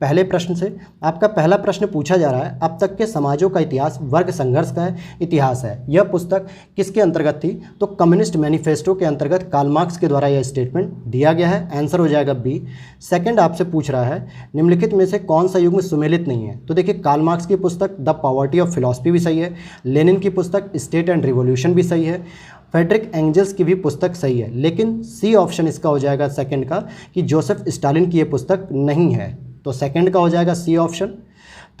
पहले प्रश्न से। आपका पहला प्रश्न पूछा जा रहा है, अब तक के समाजों का इतिहास वर्ग संघर्ष का इतिहास है। यह पुस्तक किसके अंतर्गत थी? तो कम्युनिस्ट मैनिफेस्टो के अंतर्गत कार्ल मार्क्स के द्वारा यह स्टेटमेंट दिया गया है। आंसर हो जाएगा बी। सेकंड आपसे पूछ रहा है, निम्नलिखित में से कौन सा युग्म सुमेलित नहीं है? तो देखिए, कार्ल मार्क्स की पुस्तक द पॉवर्टी ऑफ फिलॉसफी भी सही है, लेनिन की पुस्तक स्टेट एंड रिवॉल्यूशन भी सही है, फ्रेडरिक एंजल्स की भी पुस्तक सही है, लेकिन सी ऑप्शन इसका हो जाएगा सेकंड का कि जोसेफ स्टालिन की ये पुस्तक नहीं है। तो सेकंड का हो जाएगा सी ऑप्शन।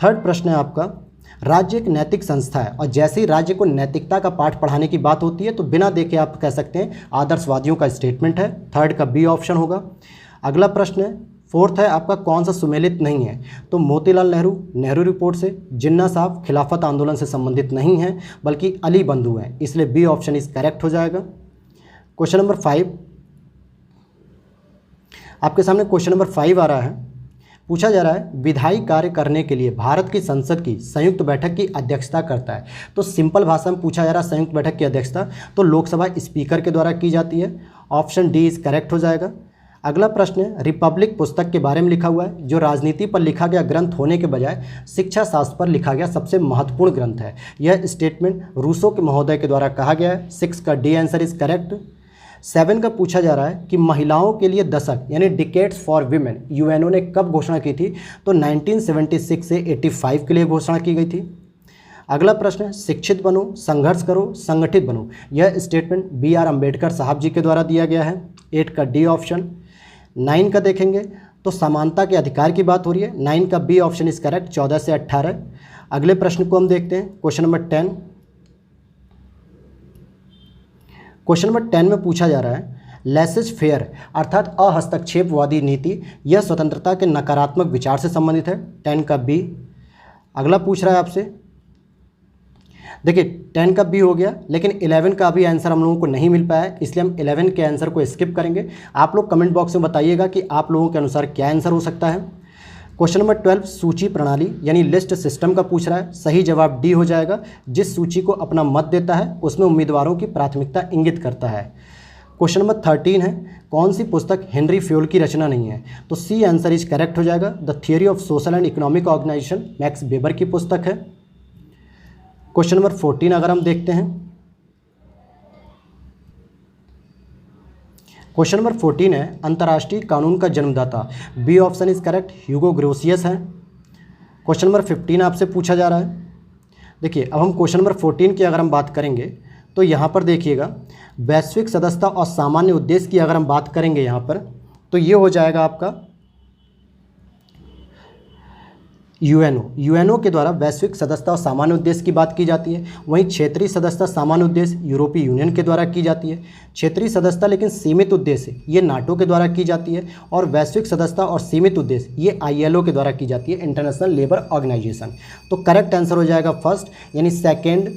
थर्ड प्रश्न है आपका, राज्य एक नैतिक संस्था है और जैसे ही राज्य को नैतिकता का पाठ पढ़ाने की बात होती है तो बिना देखे आप कह सकते हैं आदर्शवादियों का स्टेटमेंट है। थर्ड का बी ऑप्शन होगा। अगला प्रश्न है, फोर्थ है आपका, कौन सा सुमेलित नहीं है? तो मोतीलाल नेहरू, नेहरू रिपोर्ट से, जिन्ना साहब खिलाफत आंदोलन से संबंधित नहीं है बल्कि अली बंधु हैं, इसलिए बी ऑप्शन इज करेक्ट हो जाएगा। क्वेश्चन नंबर 5 आपके सामने क्वेश्चन नंबर 5 आ रहा है। पूछा जा रहा है, विधायी कार्य करने के लिए भारत की संसद की संयुक्त बैठक की अध्यक्षता करता है। तो सिंपल भाषा में पूछा जा रहा है, संयुक्त बैठक की अध्यक्षता तो लोकसभा स्पीकर के द्वारा की जाती है। ऑप्शन डी इज करेक्ट हो जाएगा। अगला प्रश्न है, रिपब्लिक पुस्तक के बारे में लिखा हुआ है, जो राजनीति पर लिखा गया ग्रंथ होने के बजाय शिक्षा शास्त्र पर लिखा गया सबसे महत्वपूर्ण ग्रंथ है। यह स्टेटमेंट रूसो के महोदय के द्वारा कहा गया है। 6 का डी आंसर इज करेक्ट। 7 का पूछा जा रहा है कि महिलाओं के लिए दशक यानी डिकेड्स फॉर वीमेन यूएनओ ने कब घोषणा की थी? तो 1976 से 85 के लिए घोषणा की गई थी। अगला प्रश्न है, शिक्षित बनो, संघर्ष करो, संगठित बनो। यह स्टेटमेंट बी.आर. अम्बेडकर साहब जी के द्वारा दिया गया है। 8 का डी ऑप्शन। 9 का देखेंगे तो समानता के अधिकार की बात हो रही है। 9 का बी ऑप्शन इज करेक्ट, 14 से 18। अगले प्रश्न को हम देखते हैं, क्वेश्चन नंबर 10। क्वेश्चन नंबर 10 में पूछा जा रहा है, लेसेज फेयर अर्थात अहस्तक्षेपवादी नीति यह स्वतंत्रता के नकारात्मक विचार से संबंधित है। 10 का बी। अगला पूछ रहा है आपसे, देखिए 10 का बी हो गया, लेकिन 11 का अभी आंसर हम लोगों को नहीं मिल पाया है, इसलिए हम 11 के आंसर को स्किप करेंगे। आप लोग कमेंट बॉक्स में बताइएगा कि आप लोगों के अनुसार क्या आंसर हो सकता है। क्वेश्चन नंबर 12 सूची प्रणाली यानी लिस्ट सिस्टम का पूछ रहा है। सही जवाब डी हो जाएगा। जिस सूची को अपना मत देता है उसमें उम्मीदवारों की प्राथमिकता इंगित करता है। क्वेश्चन नंबर 13 है, कौन सी पुस्तक हेनरी फ्योल की रचना नहीं है? तो सी आंसर इज करेक्ट हो जाएगा। The theory of social and economic organisation Max Weber की पुस्तक है। क्वेश्चन नंबर 14 अगर हम देखते हैं, क्वेश्चन नंबर 14 है, अंतर्राष्ट्रीय कानून का जन्मदाता। बी ऑप्शन इज करेक्ट, ह्यूगो ग्रोसियस है। क्वेश्चन नंबर 15 आपसे पूछा जा रहा है। देखिए, अब हम क्वेश्चन नंबर 14 की अगर हम बात करेंगे तो यहाँ पर देखिएगा, वैश्विक सदस्यता और सामान्य उद्देश्य की अगर हम बात करेंगे यहाँ पर तो ये हो जाएगा आपका यूएनओ के द्वारा वैश्विक सदस्यता और सामान्य उद्देश्य की बात की जाती है। वहीं क्षेत्रीय सदस्यता सामान्य उद्देश्य यूरोपीय यूनियन के द्वारा की जाती है। क्षेत्रीय सदस्यता लेकिन सीमित उद्देश्य ये नाटो के द्वारा की जाती है, और वैश्विक सदस्यता और सीमित उद्देश्य ये ILO के द्वारा की जाती है, इंटरनेशनल लेबर ऑर्गेनाइजेशन। तो करेक्ट आंसर हो जाएगा फर्स्ट, यानी सेकेंड,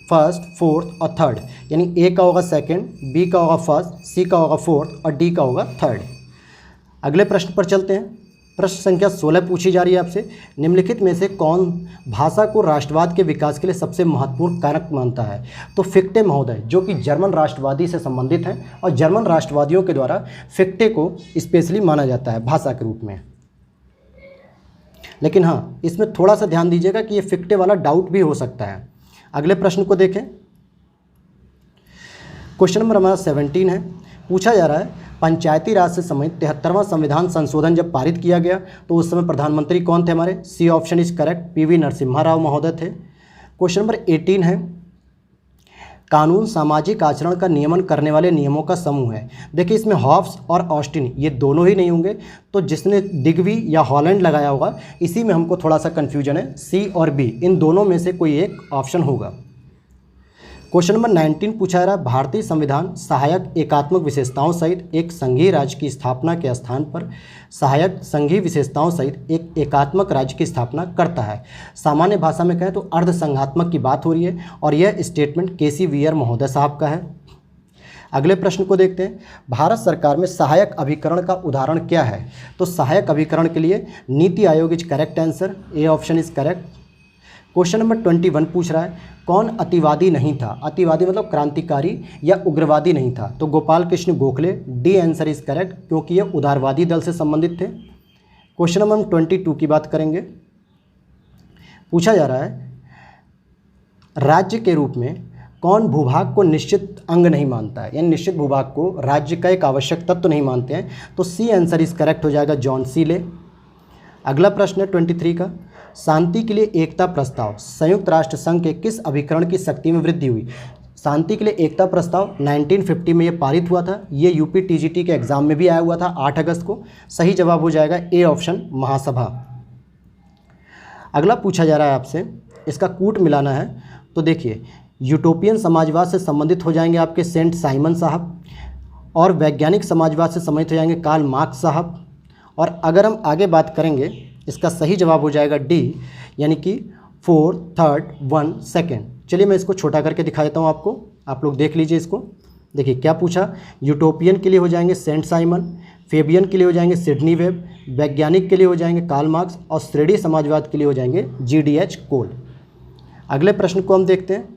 फर्स्ट, फोर्थ और थर्ड, यानी ए का होगा सेकेंड, बी का होगा फर्स्ट, सी का होगा फोर्थ और डी का होगा थर्ड। अगले प्रश्न पर चलते हैं। प्रश्न संख्या 16 पूछी जा रही है आपसे, निम्नलिखित में से कौन भाषा को राष्ट्रवाद के विकास के लिए सबसे महत्वपूर्ण कारक मानता है? तो फिक्टे महोदय, जो कि जर्मन राष्ट्रवादी से संबंधित हैं, और जर्मन राष्ट्रवादियों के द्वारा फिक्टे को स्पेशली माना जाता है भाषा के रूप में। लेकिन हाँ, इसमें थोड़ा सा ध्यान दीजिएगा कि ये फिक्टे वाला डाउट भी हो सकता है। अगले प्रश्न को देखें। क्वेश्चन नंबर हमारा 17 है। पूछा जा रहा है, पंचायती राज से संबंधित 73वां संविधान संशोधन जब पारित किया गया तो उस समय प्रधानमंत्री कौन थे हमारे? C option is correct, PV Narasimha Rao महोदय थे। क्वेश्चन नंबर 18 है, कानून सामाजिक आचरण का नियमन करने वाले नियमों का समूह है। देखिए, इसमें हॉब्स और ऑस्टिन ये दोनों ही नहीं होंगे, तो जिसने डिग्वी या हॉलैंड लगाया होगा इसी में हमको थोड़ा सा कन्फ्यूजन है। सी और बी इन दोनों में से कोई एक ऑप्शन होगा। क्वेश्चन नंबर 19 पूछा जा रहा है, भारतीय संविधान सहायक एकात्मक विशेषताओं सहित एक संघीय राज्य की स्थापना के स्थान पर सहायक संघीय विशेषताओं सहित एक एकात्मक राज्य की स्थापना करता है। सामान्य भाषा में कहें तो अर्धसंघात्मक की बात हो रही है, और यह स्टेटमेंट केसी वीयर महोदय साहब का है। अगले प्रश्न को देखते हैं। भारत सरकार में सहायक अभिकरण का उदाहरण क्या है? तो सहायक अभिकरण के लिए NITI Aayog is correct answer, A option is correct. Question number 21 पूछ रहा है, कौन अतिवादी नहीं था? अतिवादी मतलब क्रांतिकारी या उग्रवादी नहीं था? तो Gopal Krishna Gokhale, D answer is correct, क्योंकि ये उदारवादी दल से संबंधित थे। क्वेश्चन नंबर 22 की बात करेंगे। पूछा जा रहा है राज्य के रूप में कौन भूभाग को निश्चित अंग नहीं मानता है, यानी निश्चित भूभाग को राज्य का एक आवश्यक तत्व नहीं मानते हैं। तो सी आंसर इज करेक्ट हो जाएगा, जॉन सीले। अगला प्रश्न है 23 का, शांति के लिए एकता प्रस्ताव संयुक्त राष्ट्र संघ के किस अभिकरण की शक्ति में वृद्धि हुई। शांति के लिए एकता प्रस्ताव 1950 में ये पारित हुआ था। ये यूपी टीजीटी के एग्जाम में भी आया हुआ था 8 अगस्त को। सही जवाब हो जाएगा ए ऑप्शन, महासभा। अगला पूछा जा रहा है आपसे, इसका कूट मिलाना है। तो देखिए, यूटोपियन समाजवाद से संबंधित हो जाएंगे आपके सेंट साइमन साहब, और वैज्ञानिक समाजवाद से संबंधित हो जाएंगे कार्ल मार्क्स साहब। और अगर हम आगे बात करेंगे, इसका सही जवाब हो जाएगा डी, यानी कि 4, 3, 1, 2। चलिए मैं इसको छोटा करके दिखा देता हूँ आपको, आप लोग देख लीजिए इसको। देखिए क्या पूछा, यूटोपियन के लिए हो जाएंगे सेंट साइमन, फेबियन के लिए हो जाएंगे सिडनी वेब, वैज्ञानिक के लिए हो जाएंगे कार्ल मार्क्स, और श्रेणी समाजवाद के लिए हो जाएंगे GDH कोल। अगले प्रश्न को हम देखते हैं।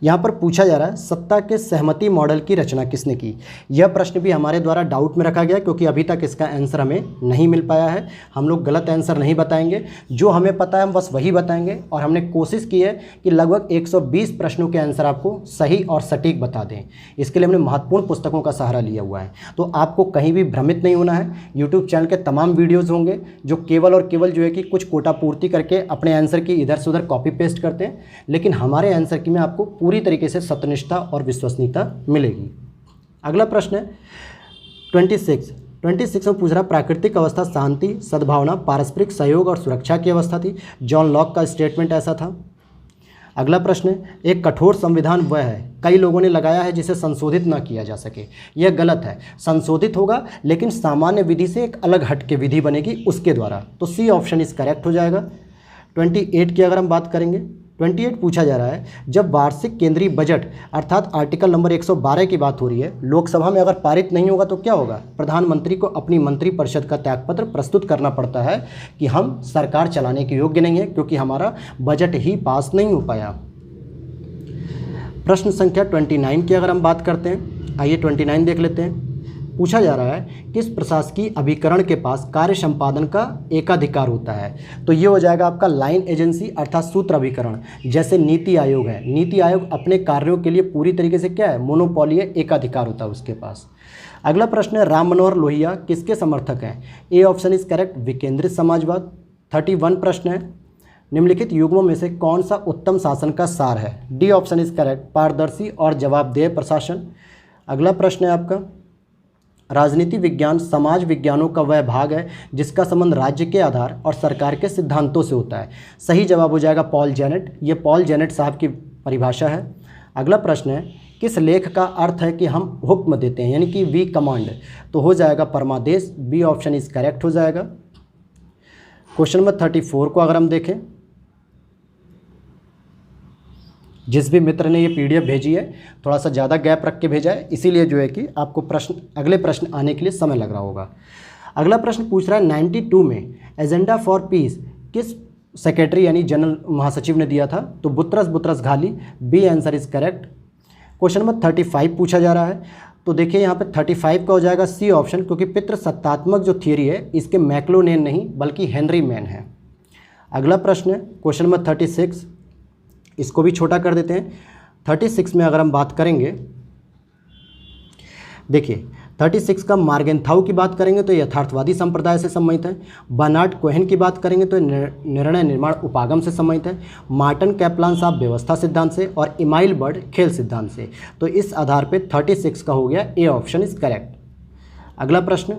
यहाँ पर पूछा जा रहा है सत्ता के सहमति मॉडल की रचना किसने की। यह प्रश्न भी हमारे द्वारा डाउट में रखा गया, क्योंकि अभी तक इसका आंसर हमें नहीं मिल पाया है। हम लोग गलत आंसर नहीं बताएंगे, जो हमें पता है हम बस वही बताएंगे। और हमने कोशिश की है कि लगभग 120 प्रश्नों के आंसर आपको सही और सटीक बता दें। इसके लिए हमने महत्वपूर्ण पुस्तकों का सहारा लिया हुआ है। तो आपको कहीं भी भ्रमित नहीं होना है। यूट्यूब चैनल के तमाम वीडियोज़ होंगे जो केवल और केवल जो है कि कुछ कोटा पूर्ति करके अपने आंसर की इधर से उधर कॉपी पेस्ट करते हैं, लेकिन हमारे आंसर की में आपको पूरी तरीके से सत्यनिष्ठा और विश्वसनीयता मिलेगी। अगला प्रश्न है 26 में पूछ रहा प्राकृतिक अवस्था शांति, सद्भावना, पारस्परिक सहयोग और सुरक्षा की अवस्था थी। जॉन लॉक का स्टेटमेंट ऐसा था। अगला प्रश्न है एक कठोर संविधान वह है कई लोगों ने लगाया है जिसे संशोधित ना किया जा सके। यह गलत है, संशोधित होगा लेकिन सामान्य विधि से एक अलग हट के विधि बनेगी उसके द्वारा। तो सी ऑप्शन इस करेक्ट हो जाएगा। 28 की अगर हम बात करेंगे, 28 पूछा जा रहा है जब वार्षिक केंद्रीय बजट अर्थात आर्टिकल नंबर 112 की बात हो रही है, लोकसभा में अगर पारित नहीं होगा तो क्या होगा। प्रधानमंत्री को अपनी मंत्रिपरिषद का त्यागपत्र प्रस्तुत करना पड़ता है कि हम सरकार चलाने के योग्य नहीं है, क्योंकि हमारा बजट ही पास नहीं हो पाया। प्रश्न संख्या 29 की अगर हम बात करते हैं, आइए 29 देख लेते हैं। पूछा जा रहा है किस प्रशासकीय अभिकरण के पास कार्य संपादन का एकाधिकार होता है। तो ये हो जाएगा आपका लाइन एजेंसी अर्थात सूत्र अभिकरण। जैसे नीति आयोग है, नीति आयोग अपने कार्यों के लिए पूरी तरीके से क्या है, मोनोपोली है, एकाधिकार होता है उसके पास। अगला प्रश्न है राम मनोहर लोहिया किसके समर्थक हैं। ए ऑप्शन इज करेक्ट, विकेंद्रित समाजवाद। 31 प्रश्न है निम्नलिखित युग्मों में से कौन सा उत्तम शासन का सार है। डी ऑप्शन इज करेक्ट, पारदर्शी और जवाबदेह प्रशासन। अगला प्रश्न है आपका राजनीति विज्ञान समाज विज्ञानों का वह भाग है जिसका संबंध राज्य के आधार और सरकार के सिद्धांतों से होता है। सही जवाब हो जाएगा पॉल जेनेट। ये पॉल जेनेट साहब की परिभाषा है। अगला प्रश्न है किस लेख का अर्थ है कि हम हुक्म देते हैं, यानी कि वी कमांड। तो हो जाएगा परमादेश। बी ऑप्शन इज करेक्ट हो जाएगा। क्वेश्चन नंबर 34 को अगर हम देखें, जिस भी मित्र ने ये PDF भेजी है थोड़ा सा ज़्यादा गैप रख के भेजा है, इसीलिए जो है कि आपको अगले प्रश्न आने के लिए समय लग रहा होगा। अगला प्रश्न पूछ रहा है 92 में एजेंडा फॉर पीस किस सेक्रेटरी यानी जनरल महासचिव ने दिया था। तो Boutros Ghali. B answer is correct. Question number 35 पूछा जा रहा है। तो देखिए यहाँ पे 35 का हो जाएगा सी ऑप्शन, क्योंकि पितृसत्तात्मक जो थियरी है इसके मैक्लोनेन नहीं बल्कि हेनरी मैन है। अगला प्रश्न है क्वेश्चन नंबर 36, इसको भी छोटा कर देते हैं। 36 में अगर हम बात करेंगे, देखिए 36 का मार्गेंथाउ की बात करेंगे तो यथार्थवादी संप्रदाय से संबंधित है। बर्नार्ड कोहेन की बात करेंगे तो निर्णय निर्माण उपागम से संबंधित है। मार्टिन कैपलान साहब व्यवस्था सिद्धांत से, और इमाइल बर्ड खेल सिद्धांत से। तो इस आधार पे 36 का हो गया ए ऑप्शन इज करेक्ट। अगला प्रश्न,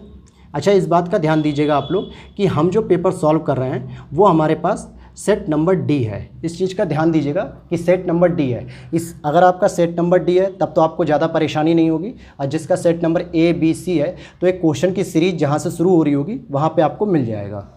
अच्छा इस बात का ध्यान दीजिएगा आप लोग कि हम जो पेपर सॉल्व कर रहे हैं वो हमारे पास सेट नंबर डी है। इस चीज़ का ध्यान दीजिएगा कि सेट नंबर डी है। अगर आपका सेट नंबर डी है तब तो आपको ज़्यादा परेशानी नहीं होगी, और जिसका set number A B C है तो एक क्वेश्चन की सीरीज जहाँ से शुरू हो रही होगी वहाँ पे आपको मिल जाएगा।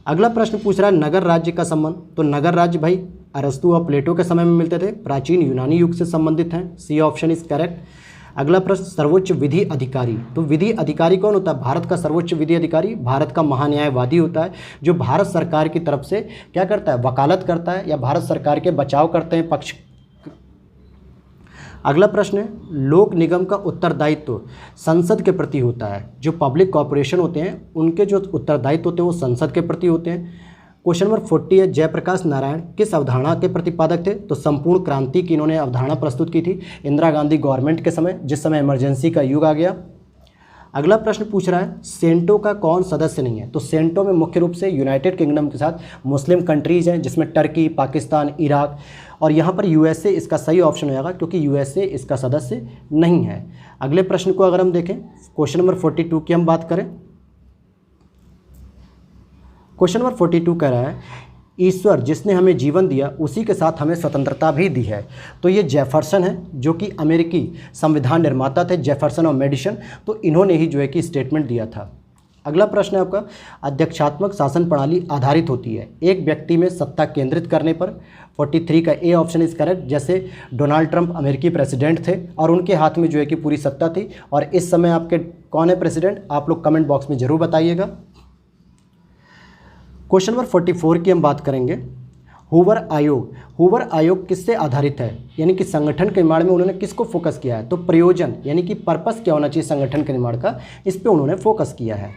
अगला प्रश्न पूछ रहा है नगर राज्य का संबंध। तो नगर राज्य भाई अरस्तु और प्लेटो के समय में मिलते थे, प्राचीन यूनानी युग से संबंधित हैं। C option is correct. अगला प्रश्न सर्वोच्च विधि अधिकारी। तो विधि अधिकारी कौन होता है। भारत का सर्वोच्च विधि अधिकारी भारत का महान्यायवादी होता है, जो भारत सरकार की तरफ से क्या करता है, वकालत करता है या भारत सरकार के बचाव करते हैं पक्ष। अगला प्रश्न है, लोक निगम का उत्तरदायित्व संसद के प्रति होता है। जो पब्लिक कॉर्पोरेशन होते हैं उनके जो उत्तरदायित्व होते हैं वो संसद के प्रति होते हैं। क्वेश्चन नंबर 40 है, जयप्रकाश नारायण किस अवधारणा के प्रतिपादक थे? तो संपूर्ण क्रांति की इन्होंने अवधारणा प्रस्तुत की थी इंदिरा गांधी गवर्नमेंट के समय, जिस समय इमरजेंसी का युग आ गया। अगला प्रश्न पूछ रहा है, सेंटो का कौन सदस्य नहीं है? तो सेंटो में मुख्य रूप से यूनाइटेड किंगडम के साथ मुस्लिम कंट्रीज हैं, जिसमें टर्की, पाकिस्तान, इराक, और यहाँ पर यूएसए इसका सही ऑप्शन हो जाएगा क्योंकि यूएसए इसका सदस्य नहीं है। अगले प्रश्न को अगर हम देखें, क्वेश्चन नंबर 42 की हम बात करें। क्वेश्चन नंबर 42 कह रहा है, ईश्वर जिसने हमें जीवन दिया उसी के साथ हमें स्वतंत्रता भी दी है। तो ये जेफरसन है जो कि अमेरिकी संविधान निर्माता थे, जेफरसन और मेडिसन, तो इन्होंने ही जो है कि स्टेटमेंट दिया था। अगला प्रश्न है आपका, अध्यक्षात्मक शासन प्रणाली आधारित होती है एक व्यक्ति में सत्ता केंद्रित करने पर। 43 का ए ऑप्शन इज करेक्ट। जैसे डोनाल्ड ट्रंप अमेरिकी प्रेसिडेंट थे और उनके हाथ में जो है कि पूरी सत्ता थी, और इस समय आपके कौन है प्रेसिडेंट, आप लोग कमेंट बॉक्स में ज़रूर बताइएगा। क्वेश्चन नंबर 44 की हम बात करेंगे, हूवर आयोग। हूवर आयोग किससे आधारित है, यानी कि संगठन के निर्माण में उन्होंने किसको फोकस किया है? तो प्रयोजन यानी कि पर्पस क्या होना चाहिए संगठन के निर्माण का, इस पे उन्होंने फोकस किया है।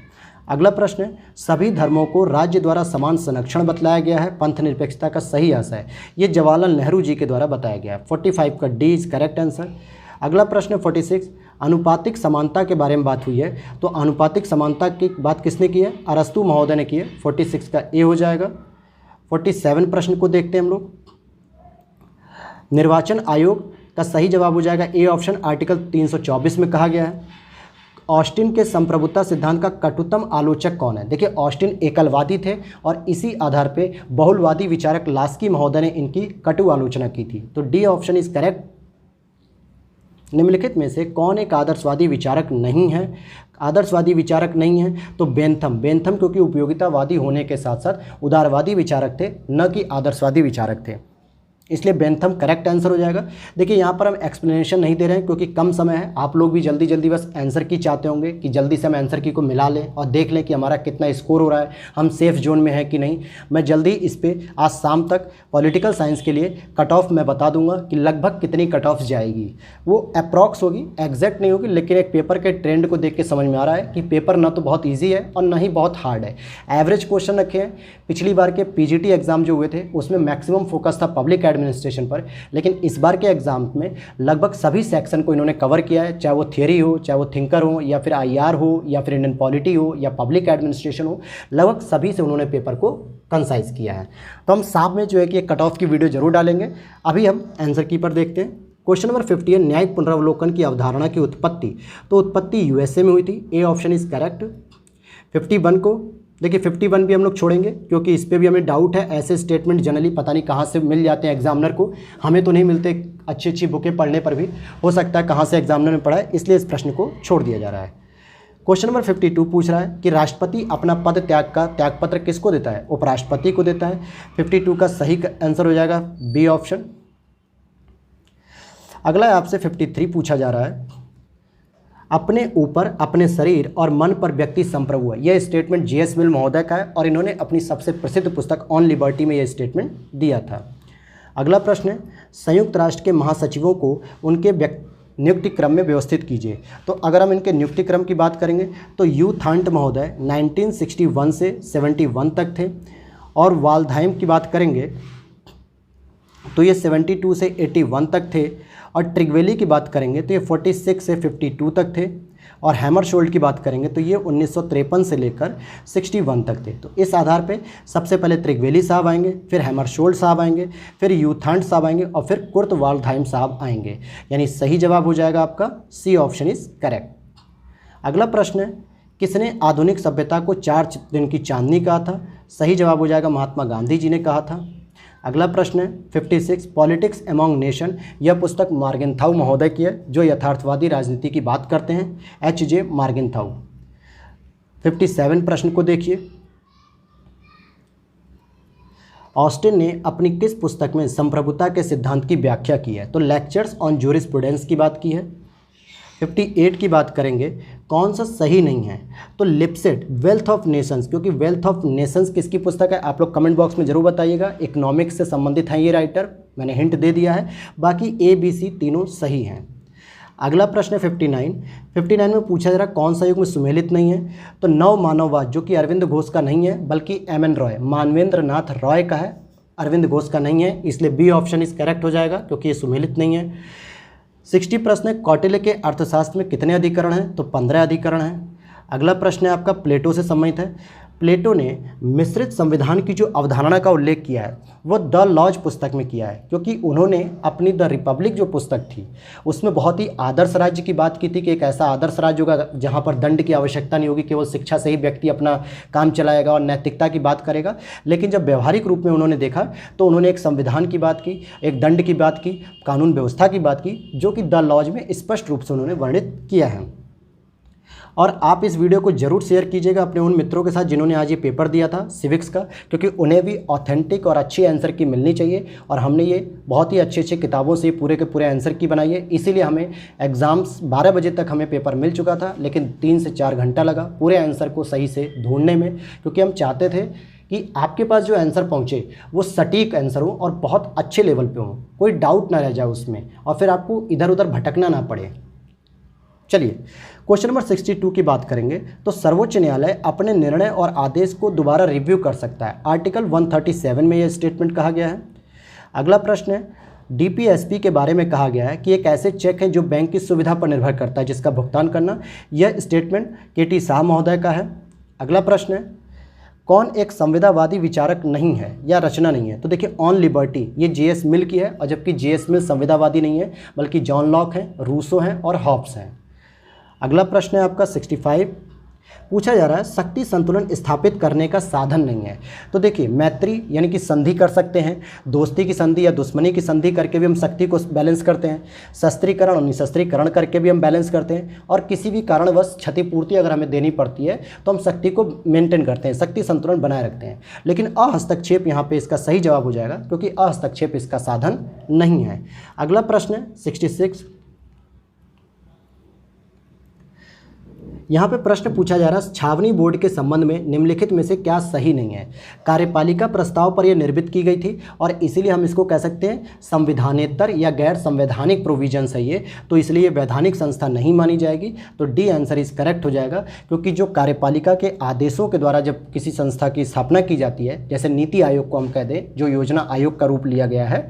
अगला प्रश्न है, सभी धर्मों को राज्य द्वारा समान संरक्षण बतलाया गया है, पंथ निरपेक्षता का सही आशय। ये जवाहरलाल नेहरू जी के द्वारा बताया गया है। 45 का डी इज करेक्ट आंसर। अगला प्रश्न है 46, अनुपातिक समानता के बारे में बात हुई है, तो अनुपातिक समानता की बात किसने की है? अरस्तु महोदय ने की है। 46 का ए हो जाएगा। 47 प्रश्न को देखते हैं हम लोग, निर्वाचन आयोग का सही जवाब हो जाएगा ए ऑप्शन, आर्टिकल 324 में कहा गया है। ऑस्टिन के संप्रभुता सिद्धांत का कटुतम आलोचक कौन है? देखिए, ऑस्टिन एकलवादी थे और इसी आधार पे बहुलवादी विचारक लास्की महोदय ने इनकी कटु आलोचना की थी। तो डी ऑप्शन इज करेक्ट। निम्नलिखित में से कौन एक आदर्शवादी विचारक नहीं है? आदर्शवादी विचारक नहीं है तो बेंथम। बेंथम क्योंकि उपयोगितावादी होने के साथ साथ उदारवादी विचारक थे, न कि आदर्शवादी विचारक थे, इसलिए बेंथम करेक्ट आंसर हो जाएगा। देखिए, यहाँ पर हम एक्सप्लेनेशन नहीं दे रहे हैं क्योंकि कम समय है, आप लोग भी जल्दी जल्दी बस आंसर की चाहते होंगे कि जल्दी से हम आंसर की को मिला लें और देख लें कि हमारा कितना स्कोर हो रहा है, हम सेफ जोन में है कि नहीं। मैं जल्दी इस पर आज शाम तक पॉलिटिकल साइंस के लिए कट ऑफ मैं बता दूंगा कि लगभग कितनी कट ऑफ जाएगी। वो अप्रॉक्स होगी, एग्जैक्ट नहीं होगी, लेकिन एक पेपर के ट्रेंड को देख के समझ में आ रहा है कि पेपर ना तो बहुत ईजी है और ना ही बहुत हार्ड है। एवरेज क्वेश्चन रखे हैं। पिछली बार के पीजीटी एग्जाम जो हुए थे उसमें मैक्सिमम फोकस था पब्लिक एडमिनिस्ट्रेशन पर, लेकिन इस बार के एग्जाम में लगभग सभी सेक्शन को इन्होंने कवर किया है, चाहे वो थियरी हो, चाहे वो थिंकर हो, या फिर आईआर हो, या फिर इंडियन पॉलिटी हो, या पब्लिक एडमिनिस्ट्रेशन हो, लगभग सभी से उन्होंने पेपर को कंसाइज किया है। तो हम साथ में जो है कि एक कट ऑफ की वीडियो जरूर डालेंगे। अभी हम आंसर की पर देखते हैं। क्वेश्चन नंबर 50 है, न्यायिक पुनरावलोकन की अवधारणा की उत्पत्ति। तो उत्पत्ति यूएसए में हुई थी, ए ऑप्शन इज करेक्ट। 51 को देखिए, 51 भी हम लोग छोड़ेंगे क्योंकि इस पर भी हमें डाउट है। ऐसे स्टेटमेंट जनरली पता नहीं कहाँ से मिल जाते हैं एग्जामिनर को, हमें तो नहीं मिलते, अच्छी अच्छी बुकें पढ़ने पर भी हो सकता है कहाँ से एग्जामिनर ने पढ़ा है, इसलिए इस प्रश्न को छोड़ दिया जा रहा है। क्वेश्चन नंबर 52 पूछ रहा है कि राष्ट्रपति अपना पद त्याग का त्यागपत्र किसको देता है? उपराष्ट्रपति को देता है। 52 का सही आंसर हो जाएगा बी ऑप्शन। अगला आपसे 53 पूछा जा रहा है, अपने ऊपर, अपने शरीर और मन पर व्यक्ति संप्रभु है। यह स्टेटमेंट जीएस मिल महोदय का है और इन्होंने अपनी सबसे प्रसिद्ध पुस्तक ऑन लिबर्टी में यह स्टेटमेंट दिया था। अगला प्रश्न है, संयुक्त राष्ट्र के महासचिवों को उनके नियुक्ति क्रम में व्यवस्थित कीजिए। तो अगर हम इनके नियुक्ति क्रम की बात करेंगे तो यू थांट महोदय 1961 से 71 तक थे, और वाल्धाइम की बात करेंगे तो ये 72 से 81 तक थे, और ट्रिगवेली की बात करेंगे तो ये 46 से 52 तक थे, और हैमरशोल्ड की बात करेंगे तो ये 1953 से लेकर 61 तक थे। तो इस आधार पे सबसे पहले ट्रिगवेली साहब आएंगे, फिर हैमरशोल्ड साहब आएंगे, फिर यूथांट साहब आएंगे, और फिर कुर्ट वाल्धाइम साहब आएंगे। यानी सही जवाब हो जाएगा आपका सी ऑप्शन इज करेक्ट। अगला प्रश्न है, किसने आधुनिक सभ्यता को 4 दिन की चांदनी कहा था? सही जवाब हो जाएगा महात्मा गांधी जी ने कहा था। अगला प्रश्न है 56, पॉलिटिक्स एमॉन्ग नेशन। यह पुस्तक मार्गेनथाउ महोदय की है जो यथार्थवादी राजनीति की बात करते हैं, एच.जे. मार्गेनथाउ। 57 प्रश्न को देखिए, ऑस्टिन ने अपनी किस पुस्तक में संप्रभुता के सिद्धांत की व्याख्या की है? तो लेक्चर्स ऑन जूरिस्प्रूडेंस की बात की है। 58 की बात करेंगे, कौन सा सही नहीं है? तो लिपसेट वेल्थ ऑफ नेशंस, क्योंकि वेल्थ ऑफ नेशंस किसकी पुस्तक है आप लोग कमेंट बॉक्स में जरूर बताइएगा। इकोनॉमिक्स से संबंधित हैं ये राइटर, मैंने हिंट दे दिया है। बाकी ए बी सी तीनों सही हैं। अगला प्रश्न है 59 में पूछा जा रहा है कौन सा युग में सुमेलित नहीं है? तो नव मानववाद, जो कि अरविंद घोष का नहीं है बल्कि एम.एन. रॉय, मानवेंद्र नाथ रॉय का है, अरविंद घोष का नहीं है, इसलिए बी ऑप्शन इज करेक्ट हो जाएगा क्योंकि ये सुमेलित नहीं है। 60 प्रश्न है कौटिल्य के अर्थशास्त्र में कितने अधिकरण हैं? तो 15 अधिकरण हैं। अगला प्रश्न है आपका प्लेटो से संबंधित है। प्लेटो ने मिश्रित संविधान की जो अवधारणा का उल्लेख किया है वो द लॉज पुस्तक में किया है, क्योंकि उन्होंने अपनी द रिपब्लिक जो पुस्तक थी उसमें बहुत ही आदर्श राज्य की बात की थी कि एक ऐसा आदर्श राज्य होगा जहाँ पर दंड की आवश्यकता नहीं होगी, केवल शिक्षा से ही व्यक्ति अपना काम चलाएगा और नैतिकता की बात करेगा। लेकिन जब व्यवहारिक रूप में उन्होंने देखा तो उन्होंने एक संविधान की बात की, एक दंड की बात की, कानून व्यवस्था की बात की, जो कि द लॉज में स्पष्ट रूप से उन्होंने वर्णित किया है। और आप इस वीडियो को जरूर शेयर कीजिएगा अपने उन मित्रों के साथ जिन्होंने आज ये पेपर दिया था सिविक्स का, क्योंकि उन्हें भी ऑथेंटिक और अच्छी आंसर की मिलनी चाहिए। और हमने ये बहुत ही अच्छी किताबों से पूरे के पूरे आंसर की बनाई है, इसीलिए हमें एग्ज़ाम्स 12 बजे तक हमें पेपर मिल चुका था, लेकिन 3 से 4 घंटा लगा पूरे आंसर को सही से ढूंढने में, क्योंकि हम चाहते थे कि आपके पास जो आंसर पहुँचे वो सटीक आंसर हो और बहुत अच्छे लेवल पे हो, कोई डाउट ना रह जाए उसमें और फिर आपको इधर उधर भटकना ना पड़े। चलिए क्वेश्चन नंबर 62 की बात करेंगे। तो सर्वोच्च न्यायालय अपने निर्णय और आदेश को दोबारा रिव्यू कर सकता है, आर्टिकल 137 में यह स्टेटमेंट कहा गया है। अगला प्रश्न है डीपीएसपी के बारे में कहा गया है कि एक ऐसे चेक है जो बैंक की सुविधा पर निर्भर करता है जिसका भुगतान करना, यह स्टेटमेंट के.टी. शाह महोदय का है। अगला प्रश्न है कौन एक संविदावादी विचारक नहीं है या रचना नहीं है? तो देखिए ऑन लिबर्टी ये जे.एस. मिल की है, और जबकि जे.एस. मिल संविदावादी नहीं है बल्कि जॉन लॉक हैं, रूसो हैं और हॉब्स हैं। अगला प्रश्न है आपका 65, पूछा जा रहा है शक्ति संतुलन स्थापित करने का साधन नहीं है। तो देखिए मैत्री यानी कि संधि कर सकते हैं, दोस्ती की संधि या दुश्मनी की संधि करके भी हम शक्ति को बैलेंस करते हैं, शस्त्रीकरण और निशस्त्रीकरण करके भी हम बैलेंस करते हैं, और किसी भी कारणवश क्षतिपूर्ति अगर हमें देनी पड़ती है तो हम शक्ति को मेंटेन करते हैं, शक्ति संतुलन बनाए रखते हैं। लेकिन अहस्तक्षेप यहाँ पे इसका सही जवाब हो जाएगा, क्योंकि अहस्तक्षेप इसका साधन नहीं है। अगला प्रश्न है 66, यहाँ पे प्रश्न पूछा जा रहा है छावनी बोर्ड के संबंध में निम्नलिखित में से क्या सही नहीं है? कार्यपालिका प्रस्ताव पर यह निर्मित की गई थी और इसीलिए हम इसको कह सकते हैं संविधानेतर या गैर संवैधानिक प्रोविजंस है ये, तो इसलिए वैधानिक संस्था नहीं मानी जाएगी। तो डी आंसर इज करेक्ट हो जाएगा, क्योंकि जो कार्यपालिका के आदेशों के द्वारा जब किसी संस्था की स्थापना की जाती है, जैसे नीति आयोग को हम कह दें जो योजना आयोग का रूप लिया गया है,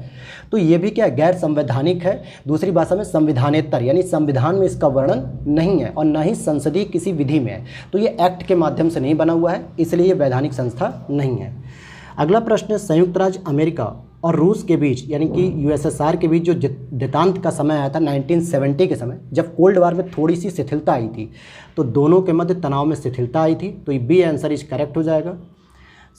तो ये भी क्या गैर संवैधानिक है। दूसरी भाषा में संविधानेतर यानी संविधान में इसका वर्णन नहीं है और न ही संसदीय किसी विधि में है, तो ये एक्ट के माध्यम से नहीं बना हुआ है, इसलिए ये वैधानिक संस्था नहीं है। अगला प्रश्न है संयुक्त राज्य अमेरिका और रूस के बीच यानी कि यूएसएसआर के बीच जो देतांत का समय आया था 1970 के समय, जब कोल्ड वार में थोड़ी सी शिथिलता आई थी, तो दोनों के मध्य तनाव में शिथिलता आई थी, तो ये बी आंसर इज करेक्ट हो जाएगा।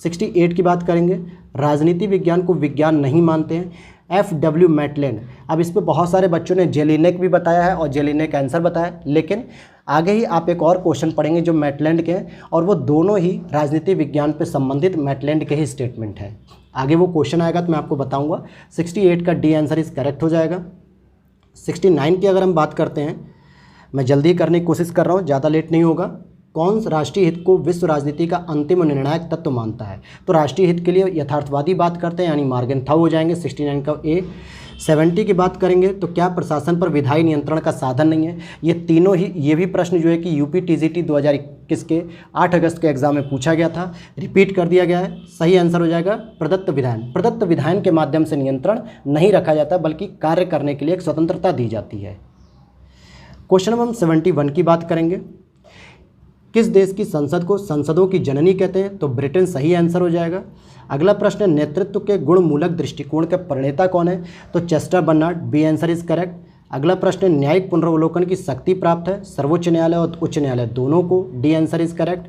68 की बात करेंगे, राजनीति विज्ञान को विज्ञान नहीं मानते हैं, F.W. मैटलैंड। अब इस पर बहुत सारे बच्चों ने जेलिनेक भी बताया है और जेलिनेक आंसर बताया, लेकिन आगे ही आप एक और क्वेश्चन पढ़ेंगे जो मैटलैंड के हैं, और वो दोनों ही राजनीति विज्ञान पे संबंधित मैटलैंड के ही स्टेटमेंट है। आगे वो क्वेश्चन आएगा तो मैं आपको बताऊंगा। 68 का डी आंसर इज करेक्ट हो जाएगा। 69 की अगर हम बात करते हैं, मैं जल्दी करने की कोशिश कर रहा हूँ, ज़्यादा लेट नहीं होगा। कौन राष्ट्रीय हित को विश्व राजनीति का अंतिम और निर्णायक तत्व मानता है? तो राष्ट्रीय हित के लिए यथार्थवादी बात करते हैं यानी मॉर्गनथाउ हो जाएंगे 69 का ए। 70 की बात करेंगे तो क्या प्रशासन पर विधायी नियंत्रण का साधन नहीं है? ये तीनों ही, ये भी प्रश्न जो है कि यूपी टीजीटी 2021 के 8 अगस्त के एग्जाम में पूछा गया था, रिपीट कर दिया गया है। सही आंसर हो जाएगा प्रदत्त विधायन। प्रदत्त विधायन के माध्यम से नियंत्रण नहीं रखा जाता, बल्कि कार्य करने के लिए एक स्वतंत्रता दी जाती है। क्वेश्चन नंबर 71 की बात करेंगे, किस देश की संसद को संसदों की जननी कहते हैं? तो ब्रिटेन सही आंसर हो जाएगा। अगला प्रश्न है नेतृत्व के गुणमूलक दृष्टिकोण के प्रणेता कौन है? तो Chester Barnard, B answer is correct. अगला प्रश्न है न्यायिक पुनर्वलोकन की शक्ति प्राप्त है सर्वोच्च न्यायालय और उच्च न्यायालय दोनों को, D answer is correct.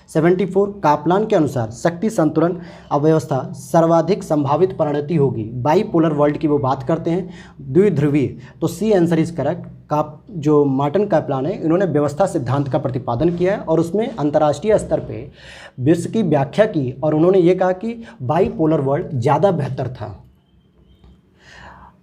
74 Kaplan के अनुसार शक्ति संतुलन अव्यवस्था सर्वाधिक संभावित परिणति होगी, बाईपोलर वर्ल्ड की वो बात करते हैं, द्विध्रुवीय, तो सी आंसर इज करेक्ट। जो मार्टिन कापलान है इन्होंने व्यवस्था सिद्धांत का प्रतिपादन किया है और उसमें अंतर्राष्ट्रीय स्तर पे विश्व की व्याख्या की और उन्होंने ये कहा कि बाईपोलर वर्ल्ड ज़्यादा बेहतर था।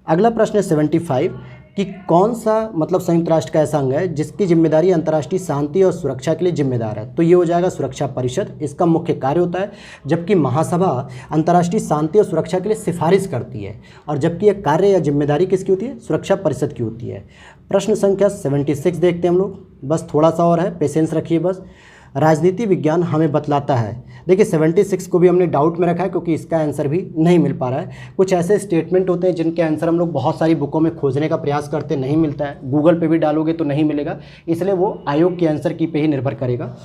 अगला प्रश्न है 75 कि कौन सा मतलब संयुक्त राष्ट्र का ऐसा अंग है जिसकी जिम्मेदारी अंतर्राष्ट्रीय शांति और सुरक्षा के लिए जिम्मेदार है, तो ये हो जाएगा सुरक्षा परिषद। इसका मुख्य कार्य होता है, जबकि महासभा अंतर्राष्ट्रीय शांति और सुरक्षा के लिए सिफारिश करती है, और जबकि यह कार्य या जिम्मेदारी किसकी होती है, सुरक्षा परिषद की होती है। प्रश्न संख्या 76 देखते हैं हम लोग, बस थोड़ा सा और है, पेशेंस रखिए बस। राजनीति विज्ञान हमें बतलाता है, देखिए 76 को भी हमने डाउट में रखा है क्योंकि इसका आंसर भी नहीं मिल पा रहा है। कुछ ऐसे स्टेटमेंट होते हैं जिनके आंसर हम लोग बहुत सारी बुकों में खोजने का प्रयास करते नहीं मिलता है, गूगल पे भी डालोगे तो नहीं मिलेगा, इसलिए वो आयोग के आंसर की पे ही निर्भर करेगा।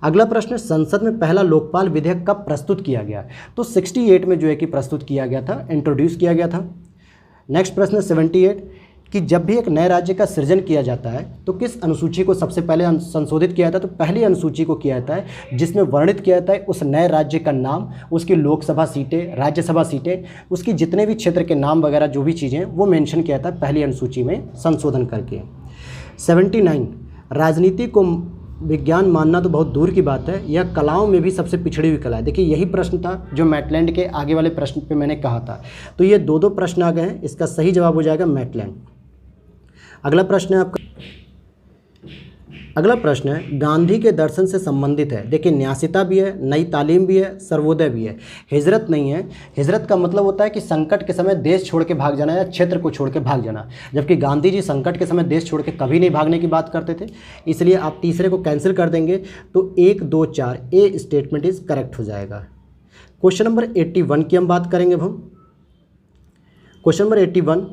अगला प्रश्न, संसद में पहला लोकपाल विधेयक कब प्रस्तुत किया गया, तो 68 में जो है कि प्रस्तुत किया गया था, इंट्रोड्यूस किया गया था। नेक्स्ट प्रश्न 78 कि जब भी एक नए राज्य का सृजन किया जाता है तो किस अनुसूची को सबसे पहले संशोधित किया जाता है, तो पहली अनुसूची को किया जाता है जिसमें वर्णित किया जाता है उस नए राज्य का नाम, उसकी लोकसभा सीटें, राज्यसभा सीटें, उसकी जितने भी क्षेत्र के नाम वगैरह जो भी चीज़ें वो मेंशन किया जाता है पहली अनुसूची में संशोधन करके। 79 राजनीति को विज्ञान मानना तो बहुत दूर की बात है, यह कलाओं में भी सबसे पिछड़ी हुई कला है। देखिए यही प्रश्न था जो मैटलैंड के आगे वाले प्रश्न पे मैंने कहा था, तो ये दो प्रश्न आ गए हैं, इसका सही जवाब हो जाएगा मैटलैंड। अगला प्रश्न है आपका, अगला प्रश्न है गांधी के दर्शन से संबंधित है। देखिए न्यासिता भी है, नई तालीम भी है, सर्वोदय भी है, हिजरत नहीं है। हिजरत का मतलब होता है कि संकट के समय देश छोड़ के भाग जाना या क्षेत्र को छोड़ के भाग जाना, जबकि गांधी जी संकट के समय देश छोड़ के कभी नहीं भागने की बात करते थे, इसलिए आप तीसरे को कैंसिल कर देंगे तो 1, 2, 4 ए स्टेटमेंट इज करेक्ट हो जाएगा। क्वेश्चन नंबर 81 की हम बात करेंगे। अब हम क्वेश्चन नंबर 81,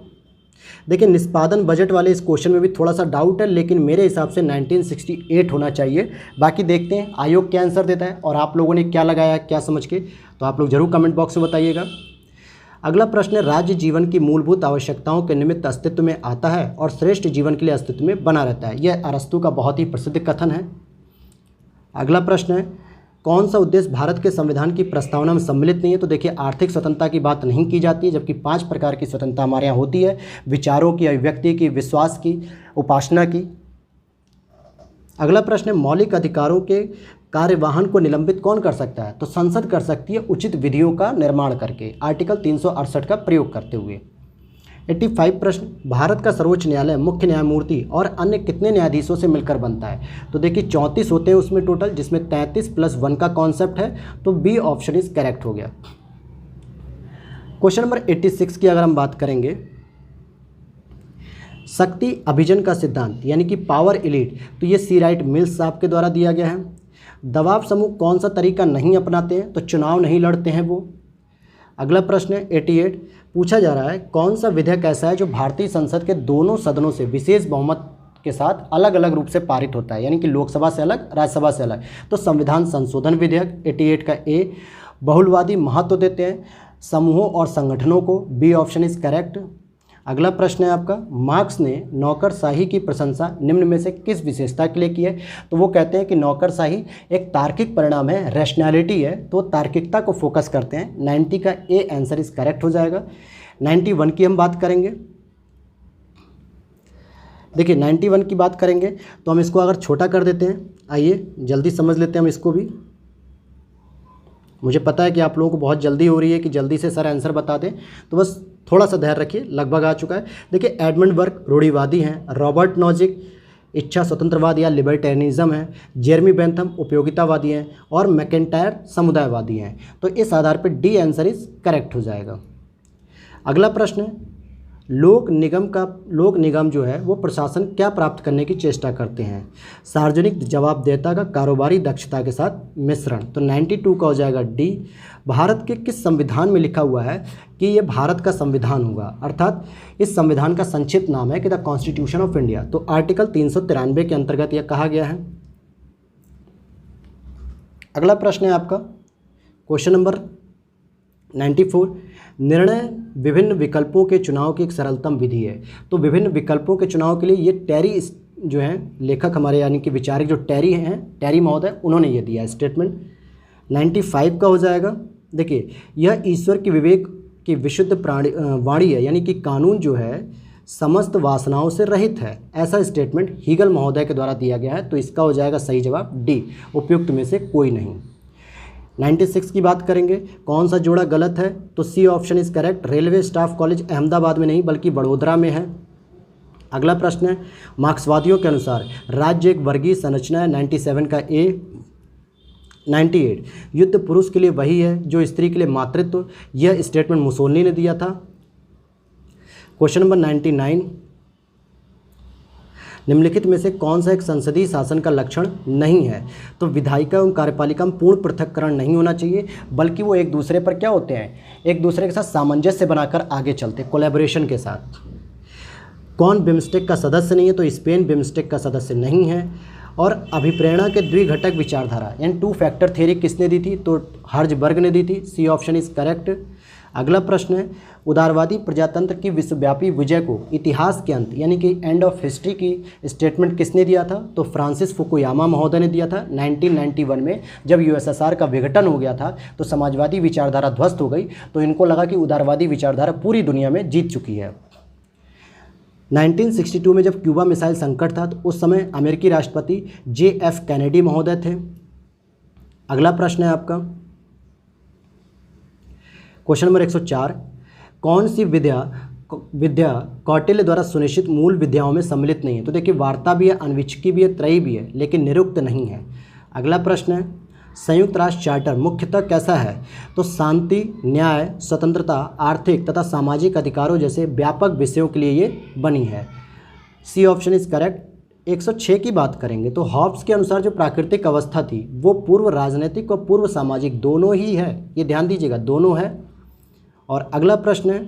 देखिए निष्पादन बजट वाले इस क्वेश्चन में भी थोड़ा सा डाउट है, लेकिन मेरे हिसाब से 1968 होना चाहिए। बाकी देखते हैं आयोग क्या आंसर देता है और आप लोगों ने क्या लगाया है क्या समझ के, तो आप लोग जरूर कमेंट बॉक्स में बताइएगा। अगला प्रश्न है राज्य जीवन की मूलभूत आवश्यकताओं के निमित्त अस्तित्व में आता है और श्रेष्ठ जीवन के लिए अस्तित्व में बना रहता है। यह अरस्तु का बहुत ही प्रसिद्ध कथन है। अगला प्रश्न है कौन सा उद्देश्य भारत के संविधान की प्रस्तावना में सम्मिलित नहीं है, तो देखिए आर्थिक स्वतंत्रता की बात नहीं की जाती है, जबकि 5 प्रकार की स्वतंत्रता हमारे यहाँ होती है, विचारों की, अभिव्यक्ति की, विश्वास की, उपासना की। अगला प्रश्न है मौलिक अधिकारों के कार्यवाहन को निलंबित कौन कर सकता है, तो संसद कर सकती है उचित विधियों का निर्माण करके, आर्टिकल 368 का प्रयोग करते हुए। 85 प्रश्न भारत का सर्वोच्च न्यायालय मुख्य न्यायमूर्ति और अन्य कितने न्यायाधीशों से मिलकर बनता है, तो देखिए 34 होते हैं उसमें टोटल, जिसमें 33 + 1 का कॉन्सेप्ट है, तो बी ऑप्शन इज करेक्ट हो गया। क्वेश्चन नंबर 86 की अगर हम बात करेंगे, शक्ति अभिजन का सिद्धांत यानी कि पावर एलीट, तो ये सी राइट मिल्स साहब के द्वारा दिया गया है। दबाव समूह कौन सा तरीका नहीं अपनाते हैं, तो चुनाव नहीं लड़ते हैं वो। अगला प्रश्न है 88, पूछा जा रहा है कौन सा विधेयक ऐसा है जो भारतीय संसद के दोनों सदनों से विशेष बहुमत के साथ अलग अलग रूप से पारित होता है, यानी कि लोकसभा से अलग, राज्यसभा से अलग, तो संविधान संशोधन विधेयक 88 का ए। बहुलवादी महत्व देते हैं समूहों और संगठनों को, बी ऑप्शन इज करेक्ट। अगला प्रश्न है आपका, मार्क्स ने नौकरशाही की प्रशंसा निम्न में से किस विशेषता के लिए की है, तो वो कहते हैं कि नौकरशाही एक तार्किक परिणाम है, रैशनैलिटी है, तो तार्किकता को फोकस करते हैं। 90 का ए आंसर इस करेक्ट हो जाएगा। 91 की हम बात करेंगे। देखिए 91 की बात करेंगे तो हम इसको अगर छोटा कर देते हैं, आइए जल्दी समझ लेते हैं हम इसको भी। मुझे पता है कि आप लोगों को बहुत जल्दी हो रही है कि जल्दी से सर आंसर बता दें, तो बस थोड़ा सा धैर्य रखिए, लगभग आ चुका है। देखिए एडमंड बर्ग रूढ़िवादी हैं, रॉबर्ट नॉजिक इच्छा स्वतंत्रवाद या लिबर्टेरियनिज्म है, जेरमी बेंथम उपयोगितावादी हैं और मैकेंटायर समुदायवादी हैं, तो इस आधार पर डी आंसर इज करेक्ट हो जाएगा। अगला प्रश्न है लोक निगम जो है वो प्रशासन क्या प्राप्त करने की चेष्टा करते हैं, सार्वजनिक जवाबदेहिता का कारोबारी दक्षता के साथ मिश्रण, तो 92 का हो जाएगा डी। भारत के किस संविधान में लिखा हुआ है कि ये भारत का संविधान होगा, अर्थात इस संविधान का संक्षिप्त नाम है कि द कॉन्स्टिट्यूशन ऑफ इंडिया, तो आर्टिकल 393 के अंतर्गत यह कहा गया है। अगला प्रश्न है आपका क्वेश्चन नंबर 94, निर्णय विभिन्न विकल्पों के चुनाव की एक सरलतम विधि है, तो विभिन्न विकल्पों के चुनाव के लिए ये टैरी जो है लेखक हमारे यानी कि विचारक जो टैरी हैं, टैरी महोदय, उन्होंने ये दिया है स्टेटमेंट। 95 का हो जाएगा। देखिए यह ईश्वर की विवेक की विशुद्ध वाणी है, यानी कि कानून जो है समस्त वासनाओं से रहित है, ऐसा स्टेटमेंट हीगल महोदय के द्वारा दिया गया है, तो इसका हो जाएगा सही जवाब डी, उपयुक्त में से कोई नहीं। 96 की बात करेंगे, कौन सा जोड़ा गलत है, तो C option is correct, railway staff college Ahmedabad में नहीं बल्कि बड़ोदरा में है। अगला प्रश्न है, मार्क्सवादियों के अनुसार राज्य एक वर्गीय संरचना है। 97 का ए। 98, युद्ध पुरुष के लिए वही है जो स्त्री के लिए मातृत्व। यह स्टेटमेंट मुसोलिनी ने दिया था। क्वेश्चन नंबर 99, निम्नलिखित में से कौन सा एक संसदीय शासन का लक्षण नहीं है? तो विधायिका एवं कार्यपालिका में पूर्ण पृथक्करण नहीं होना चाहिए, बल्कि वो एक दूसरे पर क्या होते हैं, एक दूसरे के साथ सामंजस्य बनाकर आगे चलते, कोलैबोरेशन के साथ। कौन बिम्स्टेक का सदस्य नहीं है? तो स्पेन बिम्स्टेक का सदस्य नहीं है। और अभिप्रेरणा के द्विघटक विचारधारा यानी 2 फैक्टर थ्योरी किसने दी थी? तो हर्जबर्ग ने दी थी। C option is correct. अगला प्रश्न है, उदारवादी प्रजातंत्र की विश्वव्यापी विजय को इतिहास के अंत यानी कि एंड ऑफ हिस्ट्री की स्टेटमेंट किसने दिया था? तो फ्रांसिस फुकुयामा महोदय ने दिया था 1991 में। जब यूएसएसआर का विघटन हो गया था तो समाजवादी विचारधारा ध्वस्त हो गई, तो इनको लगा कि उदारवादी विचारधारा पूरी दुनिया में जीत चुकी है। 1962 में जब क्यूबा मिसाइल संकट था तो उस समय अमेरिकी राष्ट्रपति JF कैनेडी महोदय थे। अगला प्रश्न है आपका क्वेश्चन नंबर 104, कौन सी विद्या कौटिल्य द्वारा सुनिश्चित मूल विद्याओं में सम्मिलित नहीं है? तो देखिए, वार्ता भी है, अन्वीक्षिकी भी है, त्रयी भी है, लेकिन निरुक्त नहीं है। अगला प्रश्न है, संयुक्त राष्ट्र चार्टर मुख्यतः कैसा है? तो शांति, न्याय, स्वतंत्रता, आर्थिक तथा सामाजिक अधिकारों जैसे व्यापक विषयों के लिए ये बनी है। सी ऑप्शन इज करेक्ट। 106 की बात करेंगे तो हॉब्स के अनुसार जो प्राकृतिक अवस्था थी वो पूर्व राजनीतिक और पूर्व सामाजिक दोनों ही है, ये ध्यान दीजिएगा, दोनों है। और अगला प्रश्न है,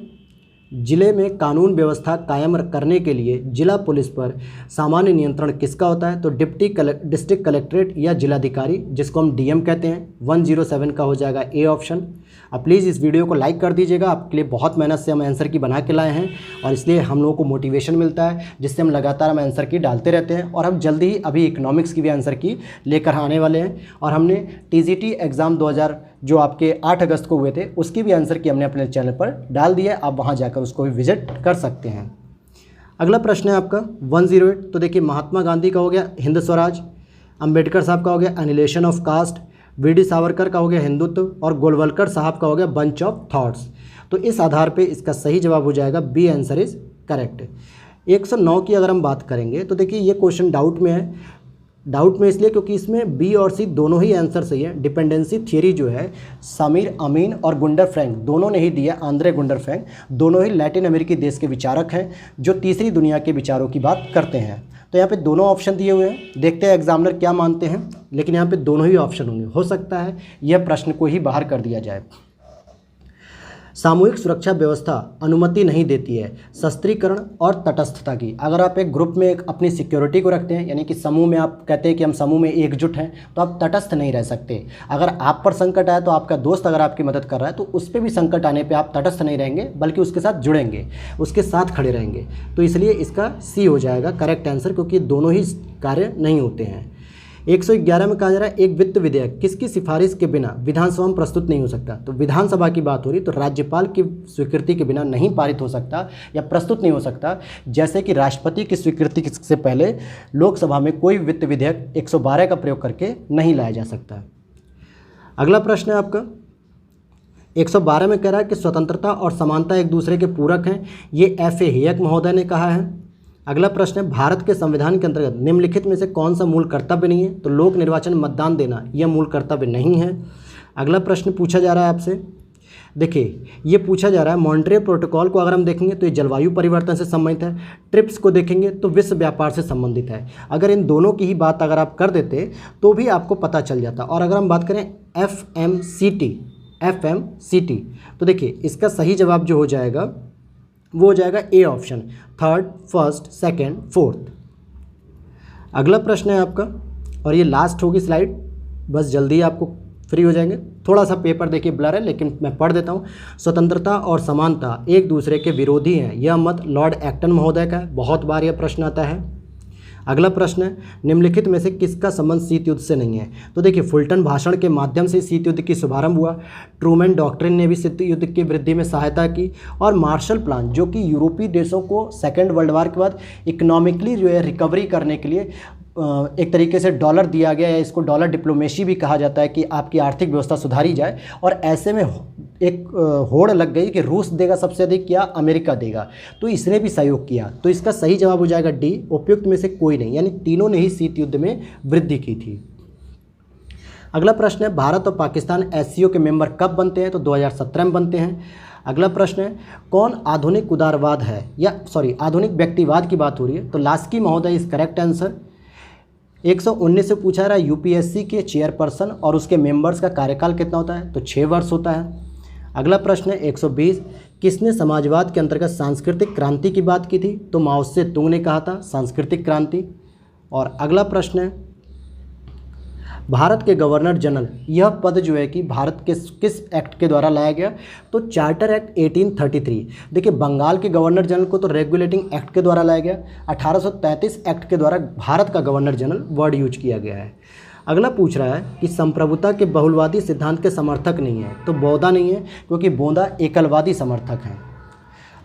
जिले में कानून व्यवस्था कायम करने के लिए जिला पुलिस पर सामान्य नियंत्रण किसका होता है? तो डिस्ट्रिक्ट कलेक्ट्रेट या जिलाधिकारी, जिसको हम DM कहते हैं। 107 का हो जाएगा ए ऑप्शन। अब प्लीज़ इस वीडियो को लाइक कर दीजिएगा, आपके लिए बहुत मेहनत से हम आंसर की बना के लाए हैं और इसलिए हम लोगों को मोटिवेशन मिलता है, जिससे हम लगातार हम आंसर की डालते रहते हैं। और हम जल्दी ही अभी इकोनॉमिक्स की भी आंसर की लेकर आने वाले हैं। और हमने TGT एग्ज़ाम 2000 जो आपके 8 अगस्त को हुए थे उसकी भी आंसर की हमने अपने चैनल पर डाल दिया है, आप वहाँ जाकर उसको भी विजिट कर सकते हैं। अगला प्रश्न है आपका 108। तो देखिए, महात्मा गांधी का हो गया हिंद स्वराज, अंबेडकर साहब का हो गया annihilation of caste, VD Savarkar का हो गया हिंदुत्व और गोलवलकर साहब का हो गया बंच ऑफ थॉट्स। तो इस आधार पे इसका सही जवाब हो जाएगा बी, आंसर इज करेक्ट। 109 की अगर हम बात करेंगे तो देखिए, ये क्वेश्चन डाउट में है। डाउट में इसलिए क्योंकि इसमें बी और सी दोनों ही आंसर सही है। डिपेंडेंसी थियरी जो है समीर अमीन और गुंडर फ्रैंक दोनों ने ही दिया। आंद्रे गुंडर फ्रैंक दोनों ही लैटिन अमेरिकी देश के विचारक हैं जो तीसरी दुनिया के विचारों की बात करते हैं। तो यहाँ पे दोनों ऑप्शन दिए हुए हैं, देखते हैं एग्जामिनर क्या मानते हैं, लेकिन यहाँ पे दोनों ही ऑप्शन होंगे। हो सकता है यह प्रश्न को ही बाहर कर दिया जाए। सामूहिक सुरक्षा व्यवस्था अनुमति नहीं देती है शस्त्रीकरण और तटस्थता की। अगर आप एक ग्रुप में एक अपनी सिक्योरिटी को रखते हैं, यानी कि समूह में आप कहते हैं कि हम समूह में एकजुट हैं, तो आप तटस्थ नहीं रह सकते। अगर आप पर संकट आए तो आपका दोस्त अगर आपकी मदद कर रहा है तो उस पर भी संकट आने पे आप तटस्थ नहीं रहेंगे, बल्कि उसके साथ जुड़ेंगे, उसके साथ खड़े रहेंगे। तो इसलिए इसका सी हो जाएगा करेक्ट आंसर, क्योंकि दोनों ही कार्य नहीं होते हैं। 111 में कहा जा रहा है, एक वित्त विधेयक किसकी सिफारिश के बिना विधानसभा में प्रस्तुत नहीं हो सकता? तो विधानसभा की बात हो रही, तो राज्यपाल की स्वीकृति के बिना नहीं पारित हो सकता या प्रस्तुत नहीं हो सकता। जैसे कि राष्ट्रपति की स्वीकृति से पहले लोकसभा में कोई वित्त विधेयक 112 का प्रयोग करके नहीं लाया जा सकता। अगला प्रश्न है आपका 112 में कह रहा है कि स्वतंत्रता और समानता एक दूसरे के पूरक हैं। ये FA हेयक महोदय ने कहा है। अगला प्रश्न है, भारत के संविधान के अंतर्गत निम्नलिखित में से कौन सा मूल कर्तव्य नहीं है? तो लोक निर्वाचन मतदान देना यह मूल कर्तव्य नहीं है। अगला प्रश्न पूछा जा रहा है आपसे, देखिए ये पूछा जा रहा है मॉन्ट्रियल प्रोटोकॉल को अगर हम देखेंगे तो ये जलवायु परिवर्तन से संबंधित है, ट्रिप्स को देखेंगे तो विश्व व्यापार से संबंधित है। अगर इन दोनों की ही बात अगर आप कर देते तो भी आपको पता चल जाता। और अगर हम बात करें FMCT तो देखिए इसका सही जवाब जो हो जाएगा वो हो जाएगा A option, third, first, second, fourth. अगला प्रश्न है आपका, और ये लास्ट होगी स्लाइड, बस जल्दी आपको फ्री हो जाएंगे। थोड़ा सा पेपर देखिए ब्लर है, लेकिन मैं पढ़ देता हूँ। स्वतंत्रता और समानता एक दूसरे के विरोधी हैं, यह मत लॉर्ड एक्टन महोदय का है। बहुत बार यह प्रश्न आता है। अगला प्रश्न है, निम्नलिखित में से किसका संबंध शीत युद्ध से नहीं है? तो देखिए फुलटन भाषण के माध्यम से शीत युद्ध की शुभारंभ हुआ, ट्रूमैन डॉक्ट्रिन ने भी शीत युद्ध की वृद्धि में सहायता की, और मार्शल प्लान जो कि यूरोपीय देशों को सेकेंड वर्ल्ड वॉर के बाद इकोनॉमिकली जो है रिकवरी करने के लिए एक तरीके से डॉलर दिया गया है। इसको डॉलर डिप्लोमेसी भी कहा जाता है कि आपकी आर्थिक व्यवस्था सुधारी जाए। और ऐसे में एक होड़ लग गई कि रूस देगा सबसे अधिक या अमेरिका देगा, तो इसने भी सहयोग किया। तो इसका सही जवाब हो जाएगा डी, उपयुक्त में से कोई नहीं, यानी तीनों ने ही शीत युद्ध में वृद्धि की थी। अगला प्रश्न है, भारत और पाकिस्तान एससीओ के मेंबर कब बनते हैं? तो 2017 में बनते हैं। अगला प्रश्न है, कौन आधुनिक उदारवाद है, या सॉरी आधुनिक व्यक्तिवाद की बात हो रही है, तो लास्की महोदय इज करेक्ट आंसर। 119 से पूछा रहा है यूपीएससी के चेयरपर्सन और उसके मेंबर्स का कार्यकाल कितना होता है? तो 6 वर्ष होता है। अगला प्रश्न है 120, किसने समाजवाद के अंतर्गत सांस्कृतिक क्रांति की बात की थी? तो माओ से तुंग ने कहा था सांस्कृतिक क्रांति। और अगला प्रश्न है, भारत के गवर्नर जनरल, यह पद जो है कि भारत के किस एक्ट के द्वारा लाया गया? तो चार्टर एक्ट 1833। देखिए बंगाल के गवर्नर जनरल को तो रेगुलेटिंग एक्ट के द्वारा लाया गया, 1833 एक्ट के द्वारा भारत का गवर्नर जनरल वर्ड यूज किया गया है। अगला पूछ रहा है कि संप्रभुता के बहुलवादी सिद्धांत के समर्थक नहीं है, तो बौद्धा नहीं है, क्योंकि बौद्धा एकलवादी समर्थक हैं।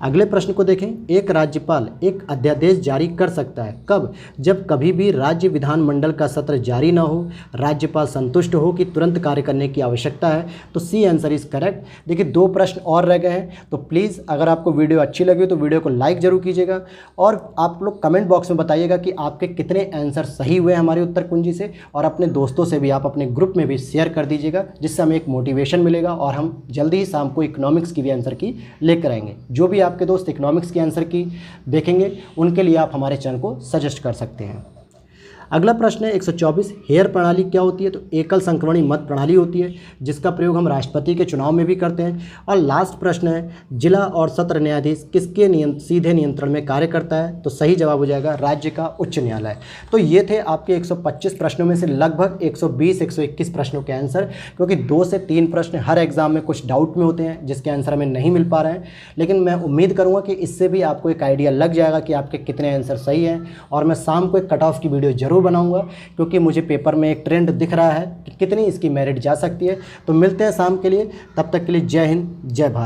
अगले प्रश्न को देखें, एक राज्यपाल एक अध्यादेश जारी कर सकता है कब? जब कभी भी राज्य विधानमंडल का सत्र जारी न हो, राज्यपाल संतुष्ट हो कि तुरंत कार्य करने की आवश्यकता है, तो सी आंसर इज करेक्ट। देखिए 2 प्रश्न और रह गए हैं, तो प्लीज़ अगर आपको वीडियो अच्छी लगी तो वीडियो को लाइक जरूर कीजिएगा और आप लोग कमेंट बॉक्स में बताइएगा कि आपके कितने आंसर सही हुए हमारे उत्तर कुंजी से, और अपने दोस्तों से भी आप अपने ग्रुप में भी शेयर कर दीजिएगा, जिससे हमें एक मोटिवेशन मिलेगा और हम जल्दी ही शाम को इकोनॉमिक्स की भी आंसर की लेकर आएंगे। जो भी आपके दोस्त इकोनॉमिक्स के आंसर की देखेंगे उनके लिए आप हमारे चैनल को सजेस्ट कर सकते हैं। अगला प्रश्न है 124, हेयर प्रणाली क्या होती है? तो एकल संक्रमणी मत प्रणाली होती है, जिसका प्रयोग हम राष्ट्रपति के चुनाव में भी करते हैं। और लास्ट प्रश्न है, जिला और सत्र न्यायाधीश किसके सीधे नियंत्रण में कार्य करता है? तो सही जवाब हो जाएगा राज्य का उच्च न्यायालय। तो ये थे आपके 125 प्रश्नों में से लगभग 120-121 प्रश्नों के आंसर, क्योंकि 2 से 3 प्रश्न हर एग्जाम में कुछ डाउट में होते हैं जिसके आंसर हमें नहीं मिल पा रहे हैं, लेकिन मैं उम्मीद करूँगा कि इससे भी आपको एक आइडिया लग जाएगा कि आपके कितने आंसर सही हैं। और मैं शाम को एक कट ऑफ की वीडियो जरूर बनाऊंगा, क्योंकि मुझे पेपर में एक ट्रेंड दिख रहा है कि कितनी इसकी मेरिट जा सकती है। तो मिलते हैं शाम के लिए, तब तक के लिए जय हिंद जय भारत।